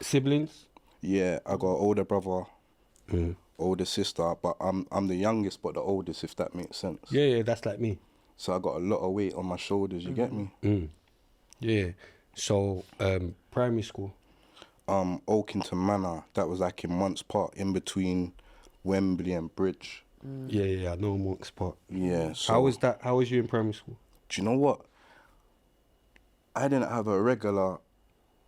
Siblings? Yeah, I got an older brother, older sister, but I'm the youngest but the oldest, if that makes sense. Yeah, that's like me. So I got a lot of weight on my shoulders, you get me? Yeah. So, primary school? Oakington Manor, that was like in Monts Park, in between Wembley and Bridge. Yeah, I know Monks Park. Yeah. So How was that? How was you in primary school? do you know what? I didn't have a regular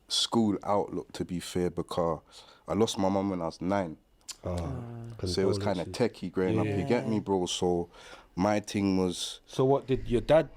school outlook, to be fair, because I lost my mum when I was 9. So it was kind of techie growing up, you get me, bro? So my thing was... So what, did your dad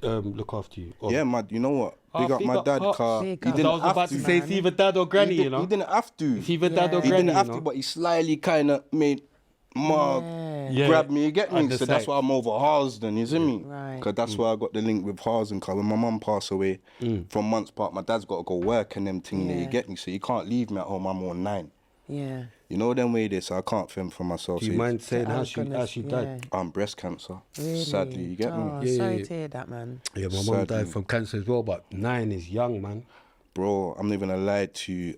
look after you? Or? Yeah, you know what? Big up my dad, car. He didn't I was about to say it's either dad or granny, you know? He didn't have to. It's either dad or He granny, didn't have you know? to, but he slyly kind of made Mark grab me, you get me? So that's why I'm over Harlesden, you see me? Right. Because that's where I got the link with Harlesden, because when my mum passed away from Monts Park, my dad's got to go work and them thing there, you get me? So you can't leave me at home, I'm on 9. Yeah. You know them way there, so I can't fend for myself. Do you mind saying how she died? Breast cancer. Really? Sadly, you get me? Sorry to hear that, man. Yeah, my mum died from cancer as well, but 9 is young, man. Bro, I'm not even gonna lie to you.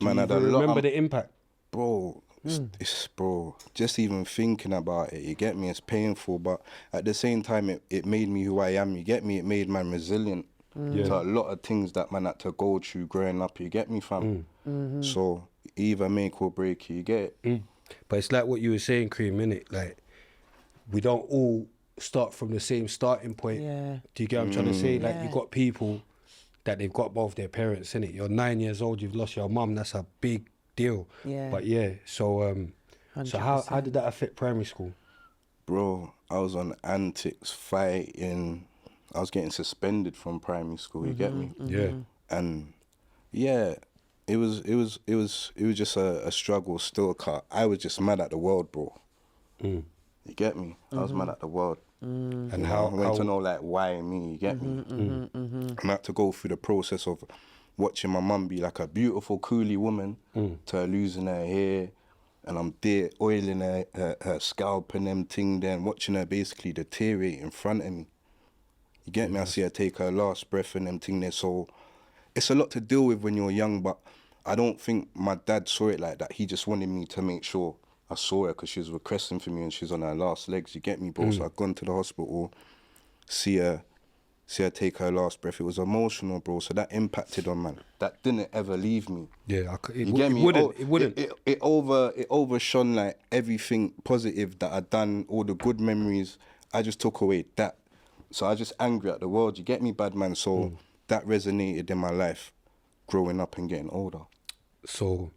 Man, Do you remember the impact? Bro, it's bro, just even thinking about it, you get me, it's painful, but at the same time, it made me who I am, you get me? It made man resilient to a lot of things that man had to go through growing up, you get me, fam? So, either make or break, you get it? But it's like what you were saying, Cream, innit? Like, we don't all start from the same starting point. Yeah. Do you get what I'm trying to say? Like, you got people that they've got both their parents, innit? You're 9 years old, you've lost your mum, that's a big deal. Yeah. But yeah, so how did that affect primary school? Bro, I was on antics, fighting. I was getting suspended from primary school, you get me? Yeah. And yeah, it was just a struggle still, car. I was just mad at the world, bro. You get me? I was mad at the world. And I went to know like why me, you get me? And I had to go through the process of watching my mum be like a beautiful coolie woman to her losing her hair, and I'm there oiling her scalp and them thing there, and watching her basically deteriorate in front of me. You get me? I see her take her last breath and them thing there. So it's a lot to deal with when you're young, but I don't think my dad saw it like that. He just wanted me to make sure I saw her because she was requesting for me and she's on her last legs. You get me, bro? So I've gone to the hospital, see her take her last breath. It was emotional, bro. So that impacted on man. That didn't ever leave me. Yeah, you get me? It wouldn't. It overshone like everything positive that I'd done, all the good memories. I just took away that. So I was just angry at the world. You get me, bad man? So that resonated in my life, growing up and getting older. So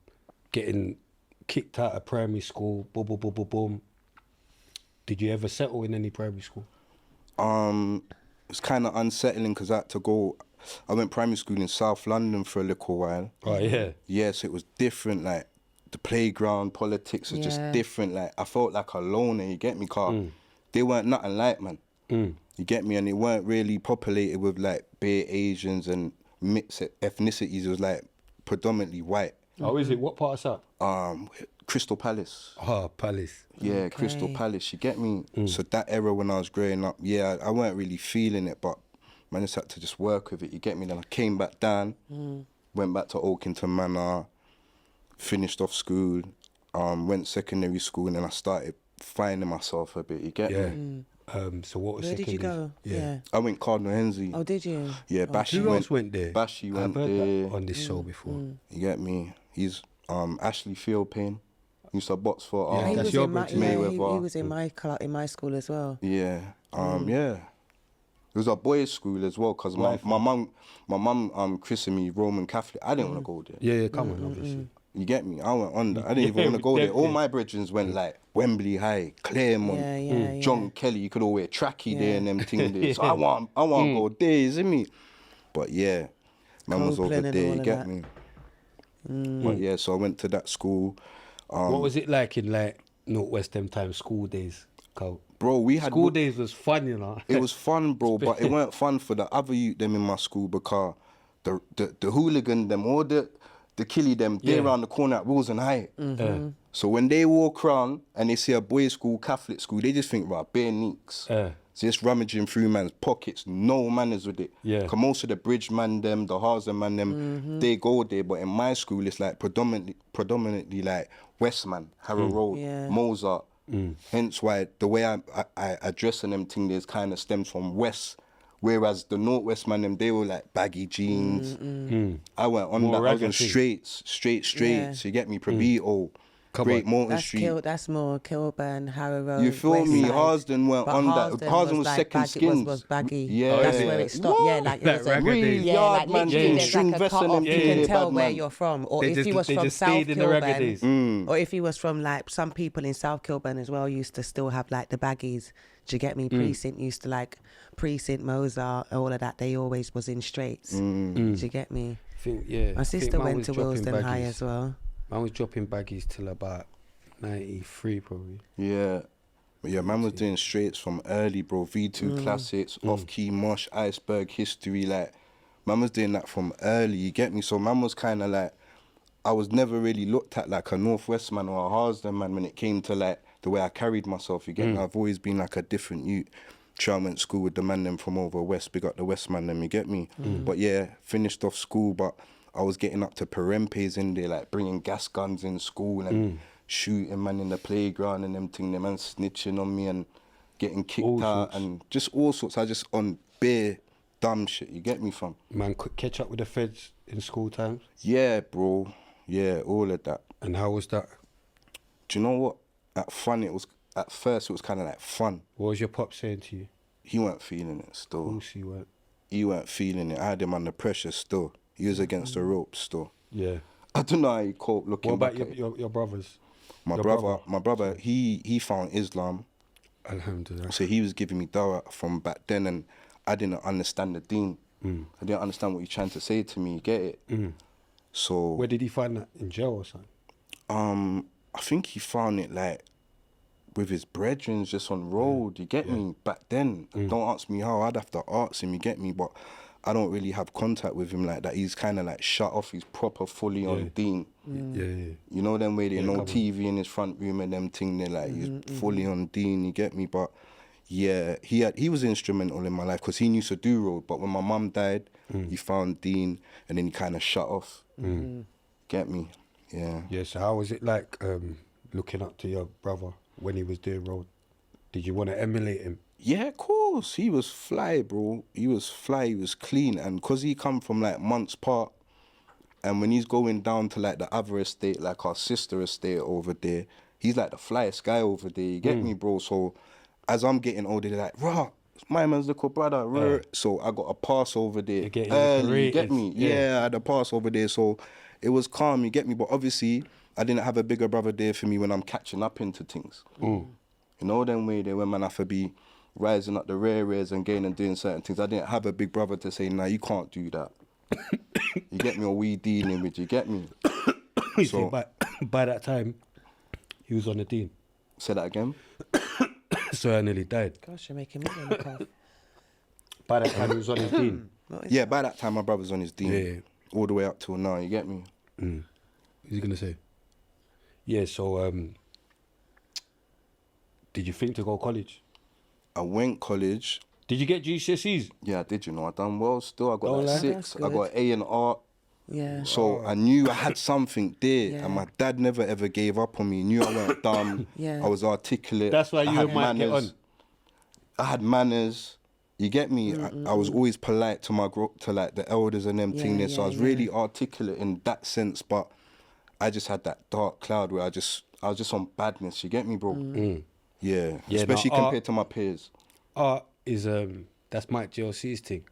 getting kicked out of primary school, boom, boom, boom, boom, boom. Did you ever settle in any primary school? It's kind of unsettling because I had to go. I went primary school in South London for a little while. Oh, yeah. Yeah, so it was different. Like the playground politics was just different. Like I felt like a loner. You get me, car? They weren't nothing like man. You get me, and they weren't really populated with like bare Asians and mixed ethnicities. It was like predominantly white. Oh, is it? What part of South? Crystal Palace. Oh, Palace. Yeah, Crystal Palace, you get me? So that era when I was growing up, yeah, I weren't really feeling it, but man, I just had to just work with it, you get me? Then I came back down, went back to Oakington Manor, finished off school, went secondary school, and then I started finding myself a bit, you get me? So what was Where did you go? Yeah. I went Cardinal Hensley. Oh, did you? Yeah, Bashi Who else went there? Bashi went I've heard there. that on this show before. You get me? He's Ashley Fieldpayne. He used to box for Yeah, he that's was your in my, brother. yeah, Mayweather. he was in my school as well. Yeah, yeah. It was a boys' school as well because my mum christened me Roman Catholic. I didn't want to go there. Yeah, come on, obviously. You get me? I went on that. I didn't even want to go there. All my brethren went like Wembley High, Claremont, John Kelly. You could all wear tracky there and them things there. So I want to go there, you see me? But yeah, man was over Copeland and there, all you of get that. me? But yeah, so I went to that school. What was it like in like Northwest them times, school days? Bro, we had... School days was fun, you know? It was fun, bro, but it weren't fun for the other youth them in my school because the hooligan them, or the killie them, they're around the corner at Wilson High. So when they walk around and they see a boys' school, Catholic school, they just think, right, bare neeks. So just rummaging through man's pockets, no manners with it. Yeah. Cause most of the bridge man them, the Harlesden man them, they go there. But in my school, it's like predominantly like Westman, Harrow Road, Yeah. Mozart. Hence why the way I address them thing is kind of stems from West. Whereas the Northwest man them, they were like baggy jeans. I went on More that. I was in raggedy. straights. Yeah. So you get me, Probito, Great on. Morton Street. That's more Kilburn, Harrow Road. You feel West me? Side. Harlesden weren't But on that. Harlesden was like second baggy, skins. was baggy. Yeah. That's is where it? it stopped. Yeah, What? like it Like was a raggedy. Real yeah, yard like man, literally doing there's string like a vest cut and off. them You thing, can yeah, tell bad where man. you're from, or They if just- you was they from just South stayed in the ragadies. Kilburn, or if you was from like some people in South Kilburn as well used to still have like the baggies. Do you get me? Precinct used to like Precinct, Mozart, all of that. They always was in straights. Do you get me? Think, yeah. My think sister man went was to dropping Willesden High baggies. as well. Man was dropping baggies till about 93 probably. Yeah. But yeah, man was doing straights from early, bro. V2 classics, off-key, mosh, iceberg, history. Like, man was doing that from early, you get me? So man was kind of like, I was never really looked at like a Northwest man or a Harlesden man when it came to like the way I carried myself, you get me? I've always been like a different youth. I went to school with the man them from over west, big up the West man them, you get me? But yeah, finished off school, but I was getting up to perempes in there, like bringing gas guns in school and shooting man in the playground and them thing, them man snitching on me and getting kicked All out sorts. and just all sorts. I just on bare dumb shit, you get me fam? Man could catch up with the feds in school times. Yeah, bro. Yeah, all of that. And how was that? Do you know what? At first it was kind of like fun. What was your pop saying to you? He weren't feeling it still. Lucy went. He weren't feeling it. I had him under pressure still. He was against the ropes still. Yeah. I don't know how he coped looking What about back at it. your brothers? My your brother, he found Islam. Alhamdulillah. So he was giving me dawah from back then and I didn't understand the deen. I didn't understand what he's trying to say to me, you get it? So Where did he find that? In jail or something? I think he found it like with his brethren just on road, you get me? Back then, don't ask me how, I'd have to ask him, you get me? But I don't really have contact with him like that. He's kind of like shut off, he's proper fully on deen. Yeah. You know them way, there's no come on. TV in his front room and them thing, they're like, he's fully on deen, you get me? But yeah, he was instrumental in my life because he used to do road, but when my mum died, he found deen and then he kind of shut off. Get me? Yeah. Yeah, so how was it like looking up to your brother when he was doing road? Did you want to emulate him? Yeah, of course. He was fly, bro. He was fly, he was clean. And because he come from like Monts Park, and when he's going down to like the other estate, like our sister estate over there, he's like the flyest guy over there. You get me, bro? So as I'm getting older, they're like, rah, my man's little brother. Rah. So I got a pass over there. You're getting early, you get decorated. me? Yeah, I had a pass over there. So it was calm, you get me? But obviously, I didn't have a bigger brother there for me when I'm catching up into things. You know them way there when man have to be rising up the rears and getting and doing certain things. I didn't have a big brother to say, nah, you can't do that. You get me? Or we dealing with, you get me? So by that time, he was on the dean. Say that again? So I nearly died. Gosh, you're making me want to cough. By that time, he was on his dean. Yeah, by that time, my brother's on his dean. Yeah. All the way up till now, you get me? What's he gonna say? Yeah. So did you think to go college? I went college. Did you get GCSEs? Yeah, I did, you know. I done well still. I got Don't like lie. 6. That's I got A in art. Yeah. So I knew I had something there. Yeah. And my dad never ever gave up on me. He knew I weren't dumb. Yeah. I was articulate. That's why I you had and Mike get on. I had manners. You get me? I was always polite to like the elders and them thing there. So I was really articulate in that sense. But I just had that dark cloud where I was just on badness. You get me, bro? Yeah. Yeah, Especially no, compared to my peers. Art is that's Mike GLC's thing.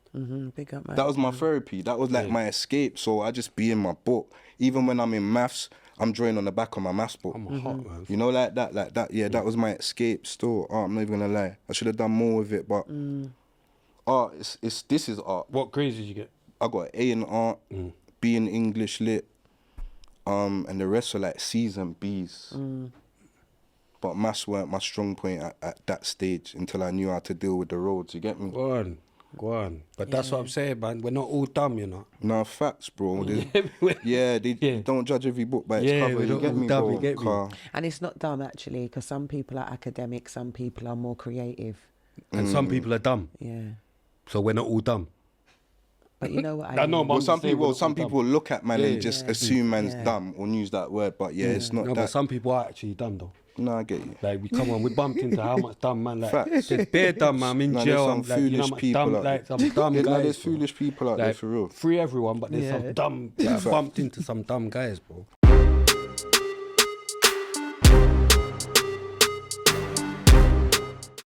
Big up, man. That was my therapy. That was like my escape. So I just be in my book. Even when I'm in maths, I'm drawing on the back of my maths book. I'm a hot man. You know, like that. Yeah, that was my escape still. I'm not even gonna lie. I should have done more with it, but art, this is art. What grades did you get? I got A in art, B in English lit, and the rest were like C's and B's. But maths weren't my strong point at that stage until I knew how to deal with the roads, you get me? Go on. But that's what I'm saying, man. We're not all dumb, you know. No, facts, bro. They don't judge every book by its Yeah, cover, we're you not get all me, dumb, bro? you get me? Car. And it's not dumb, actually, because some people are academic, some people are more creative. And some people are dumb. Yeah. So we're not all dumb. But you know what I I know, mean? but Well, I'm some just saying we're people, not some all dumb. people look at man and just assume man's Yeah. dumb or use that word, but it's not No, that. but some people are actually dumb though. No, I get you. Like we bumped into how much dumb man. Like Facts. there's bare dumb man. I'm in No, there's jail. some I'm like, you know foolish how much people dumb, out like there. some dumb Yeah, guys. no, there's bro. foolish people out there Like, for real. Free everyone, but there's Yeah. some dumb. Like, I bumped into some dumb guys, bro.